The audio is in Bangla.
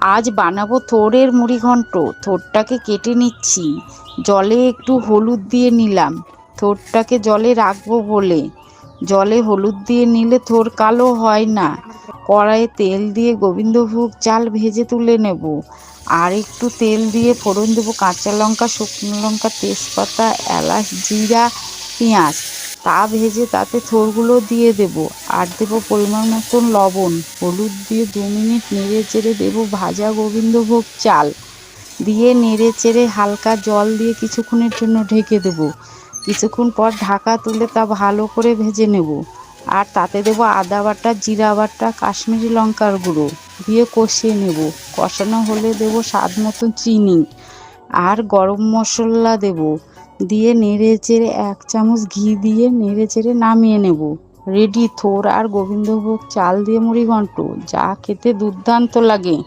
আজ বানাবো থোড়ের মুড়ি ঘন্ট। থোড়টাকে কেটে নিচ্ছি, জলে একটু হলুদ দিয়ে নিলাম, থোড়টাকে জলে রাখবো বলে। জলে হলুদ দিয়ে নিলে থোড় কালো হয় না। কড়াইয়ে তেল দিয়ে গোবিন্দভোগ চাল ভেজে তুলে নেব। আর একটু তেল দিয়ে ফোড়ন দেবো কাঁচা লঙ্কা, শুকনো লঙ্কা, তেজপাতা, এলাচ, জিরা, পেঁয়াজ। তা ভেজে তাতে থোড়গুলো দিয়ে দেব। আর দেবো পরিমাণ মতন লবণ। হলুদ দিয়ে 2 মিনিট নেড়ে চেড়ে দেবো ভাজা গোবিন্দভোগ চাল। দিয়ে নেড়ে চেড়ে হালকা জল দিয়ে কিছুক্ষণের জন্য ঢেকে দেব। কিছুক্ষণ পর ঢাকা তুলে তা ভালো করে ভেজে নেব। আর তাতে দেবো আদা বাটা, জিরা বাটা, কাশ্মীরি লঙ্কার গুঁড়ো দিয়ে কষিয়ে নেব। কষানো হলে দেবো স্বাদ মতো চিনি আর গরম মশলা দেব। দিয়ে নেড়ে চেড়ে 1 চামচ ঘি দিয়ে নেড়ে চেড়ে নামিয়ে নেব। রেডি থোড় আর গোবিন্দভোগ চাল দিয়ে মুড়ি ঘন্ট, যা খেতে দুর্দান্ত লাগে।